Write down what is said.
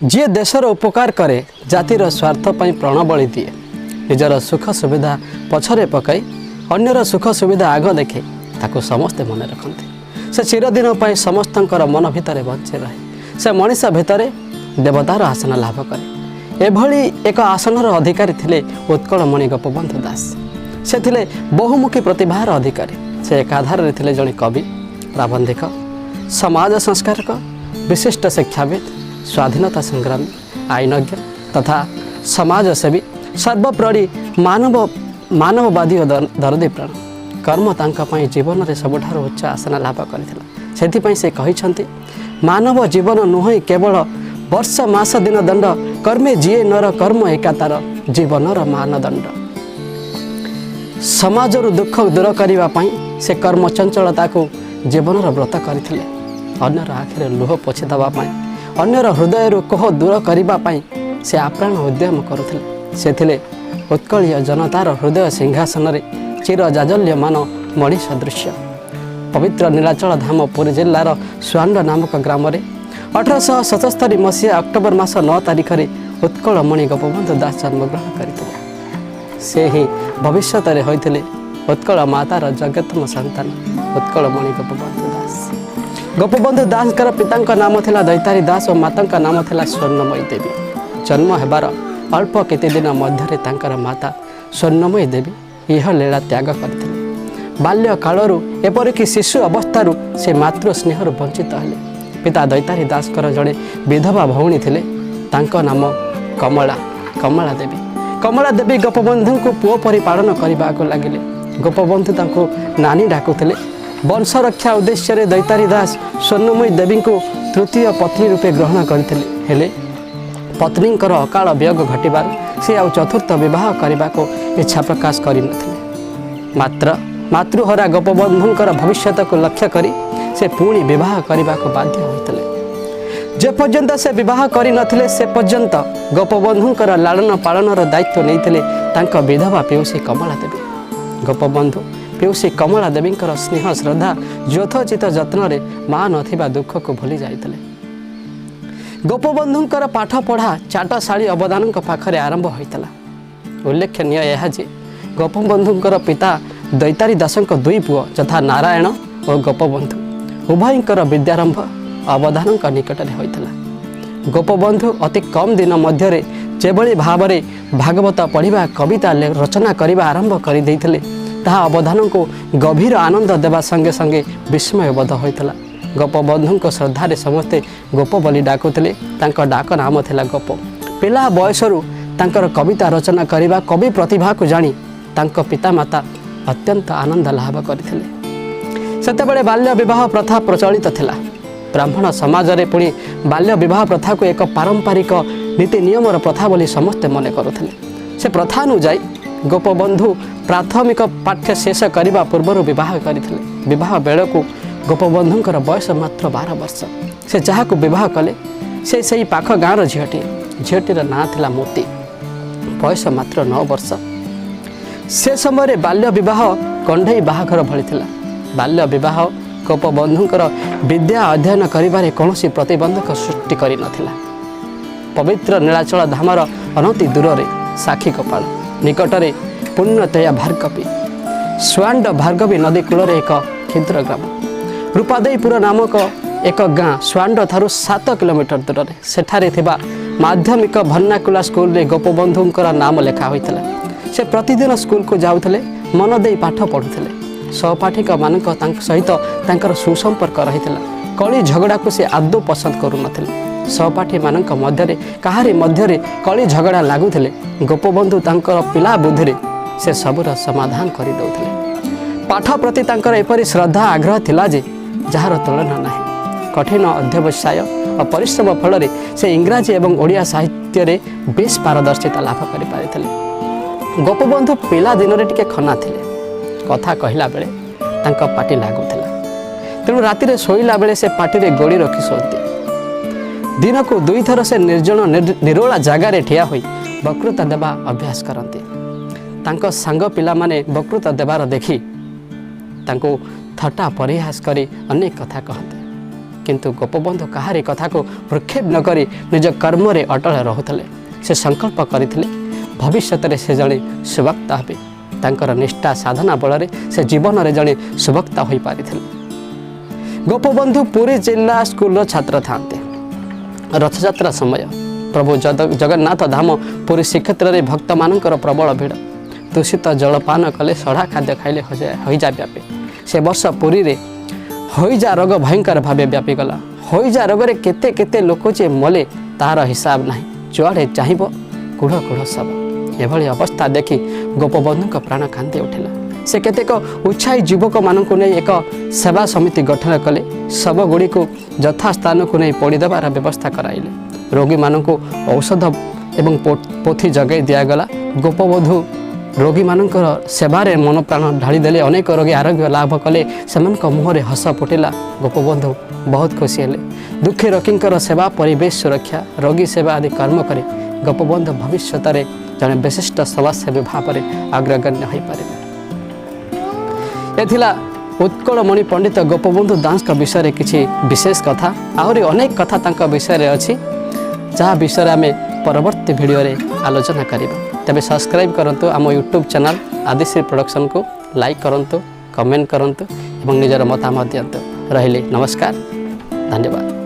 जी देशर उपकार करे जातिर स्वार्थ पर प्राण बलि दिए निजर सुख सुविधा पछरे पकाई अन्यर सुख सुविधा आग देखे ताको समस्ते मन रखते से चिरदिन पर समस्त मन भितर बंची रहे से मनीष भितर देवतार आसन लाभ करे एभली एक आसनर अधिकारी थिले उत्कलमणि गोपबंधु दास से थिले बहुमुखी प्रतिभार अधिकारी से एकाधार रे थिले जणे कवि प्राबंधिक समाज संस्कारक विशिष्ट शिक्षाविद स्वाधीनता संग्रामी आईनज्ञ तथा समाजसेवी सर्वप्राणी मानववादी और दरदी प्राण कर्म तांकापई जीवन में सबुठार उच्च आसन लाभ करथिला सेथिपई से कहिसंती मानव जीवन नुहे केवल वर्ष मास दिन दंड कर्मे जीए नर कर्म एकातार जीवनर मानदंड समाजर दुख दूर करने से कर्म चंचलता को जीवनर व्रत करथिले अन्यर आखिरे लुह पोछि दबापाई अन्यर हृदय कोह दूर करने से आप्राण उद्यम करुथिले से थिले उत्कलीय जनतार हृदय सिंहासन रे चिर जाजल्यमान मणि सदृश पवित्र नीलाचल धाम पुरी जिलार स्वांड नामक ग्राम 1877 मसीहा अक्टोबर मास 9 तारिख में उत्कलमणि गोपबंधु दास जन्मग्रहण करते से ही भविष्य में होते उत्कल मातार जगतम संतान उत्कलमणि गोपबंधु दास गोपबंधु दास पिता नाम थिला दैतारी दास और माता नाम थिला स्वर्णमयी देवी जन्म हेबार अल्प केते दिन मध्य तांकर माता स्वर्णमयी देवी यह लीला त्याग करते बाल्य कालरू एपरिक शिशु अवस्थारू से मातृ स्नेह वंचित हेले पिता दैतारी दास जड़े विधवा भौणी थिले तांको नाम कमला देवी गोपबंधु को पुओ परि पालन करने को लगिले गोपबंधु तांको नानी डाकुथिले वंश रक्षा उद्देश्य दैतारी दास स्वर्णमयी देवी को तृतीय पत्नी रूपे ग्रहण करथिले हेले पत्नी अकाल वियोग घटबार से आउ चतुर्थ विवाह करने को इच्छा प्रकाश कर मात्र मातृहरा गोपबंधुंकर भविष्य को लक्ष्य करी से पुणी विवाह करने को बाध्य होते जे पर्यंत से विवाह करि नथिले से पर्यंत गोपबंधुंकर लालन पालनर दायित्व नहीं विधवा पेउसी कमला देवी गोपबंधु पेउसी कमला देवी स्नेह श्रद्धा यथोचित जत्न माँ नथिबा दुख को भूली जाइतले गोपबंधुंकर पाठ पढ़ा चाटशाली अवदान पाखरे आरंभ होता उल्लेखनीय यह जे गोपबंधुंकर पिता दैतारी दासंक दुई पुओ यथा नारायण और गोपबंधु उभयंकर विद्यारंभ अवधान निकट में होता गोपबंधु अति कम दिन मध्य जेभली भाव भागवत पढ़ा कविता रचना करने आरंभ कर अवधान को गभीर आनंद देवा संगे संगे विस्मय बोध होता गोपबंधु श्रद्धारे समस्ते गोप बोली डाकुले डाक नाम थिला गोप पिला बयसरू तांकर कविता रचना करने कवि प्रतिभा को जानी तांको पिता माता अत्यंत आनंद लाभ करथिले सेतेबेले बाल्य विवाह प्रथा प्रचलित थिला ब्राह्मण समाज रे पुणी बाल्य विवाह प्रथा को एक पारंपरिक नीति नियमर प्रथा बोली समस्ते मन करुथिले से प्रथा अनुजाई गोपबंधु प्राथमिक पाठ्य शेष करने पूर्व विवाह करथिले विवाह बेल को गोपबंधुंकर बयस मात्र 12 वर्ष से जहाँ को विवाह कले से सही पाख गाँव झीटीर ना थिला मोती बयस मात्र 9 वर्ष से समय बाल्य विवाह कंढई बाहाघर भली थिला बाल्य विवाह गोपबंधुंकर विद्या अध्ययन करिबारे कौनसी प्रतिबंधक सृष्टि करि नथिला पवित्र नीलाचल धामर अनति दूर रे साखी कपाल निकटरे पुण्यतया भार्गवी स्वांड भार्गवी नदी कूल एक क्षुद्र ग्राम रूपादेईपुर नामक एक गाँ स्वांड थारु 7 किलोमीटर दूर रे सेठारे थिबा माध्यमिक भन्नाकुला स्कूल रे गोपबंधुंकर नाम लेखा होइतला से प्रतिदिन स्कूल को जाउथले मन दे पाठ पढ़ुथले सहपाठिक मानक सहित तांकर सुसंपर्क रहितला कली झगड़ा को से आदौ पसंद करू नथिले सहपाठी मानक मध्यरे काहारी मध्यरे कली झगड़ा लागुथले गोपबंधु तांकर पिला बुद्धि से सबुर समाधान करि दउथले पाठ प्रति तांकर एपरि श्रद्धा आग्रह थिला जे जहार तुलना नाही कठिन अध्यवसाय और परिश्रम फल से इंग्राजी एवं ओडिया साहित्य रे बेस पारदर्शिता लाभ करि पारिथिले गोपबंधु पिला दिन में टिके खना थिले कथा कहला बेले तांका पाटी लागुथिला तेणु राति शोला बेले से पाटी रे गोड़ी रखी शोते दिन को 2 थर से निर्जन निरोला जगार ठिया होई वक्रता देवा अभ्यास करते तांको सांग पिला माने वक्रता देवार देखी तांको थट्टा परिहास करी अनेक कथा कहते किंतु गोपबंधु कहारी कथा को भ्रुक्षेप न करी निज कर्म रे अटल रहुतले। से संकल्प करथिले भविष्य रे से जणे सुवक्ता हेबे। तांकर निष्ठा साधना बल से जीवन रे जणे सुवक्ता होई पारिथिले। गोपबंधु पुरी जिला स्कूल छात्र थांते। रथयात्रा समय प्रभु जगन्नाथ धाम पुरी श्रीक्षेत्र में भक्त मानकर प्रबल भिड़। दूषित जलपान कले सढ़ा खाद्य खाइले हईजा व्यापे। से वर्ष पुरी रे हईजा रोग भयंकर भाव व्यापीगला। हईजा रोग रे केते केते लोक जे मले तार हिसाब नहीं। जुआड़े चाहब कूढ़ कूढ़ सब। एभली अवस्था देखि गोपबंधु प्राण कांदी उठिला। से केतेक उत्साही युवक मानक नहीं एक सेवा समिति गठन कले। शव गुड़ी को यथा स्थान को नहीं पोड़ीदेवार व्यवस्था कराइले। रोगी मानक औषध एवं पोथी जगै दिगला। गोपबंधु रोगी मानकर सेवारे मन प्राण ढालीदेले। अनेक रोगी आरोग्य लाभ कले। से मुहरे हस फुटिला। गोपबंधु बहुत खुशी हेले। दुखी रोगींकर सेवा परिवेश सुरक्षा रोगी सेवा आदि कर्म करे गोपबंधु भविष्य में जड़े विशिष्ट समाजसेवी भाव में अग्रगण्य हो पारे। यह उत्कलमणि पंडित गोपबंधु दास विषय में किसी विशेष कथा आहरी अनेक कथा तांका विषय में अच्छी जहाँ विषय आम परवर्ती वीडियो रे आलोचना करिबा। तबे सब्सक्राइब करंतु आम यूट्यूब चैनल आदिश्री प्रोडक्शन को लाइक करंतु कमेंट करंतु एवं निजर मतामत दियंतु। रहिले नमस्कार धन्यवाद।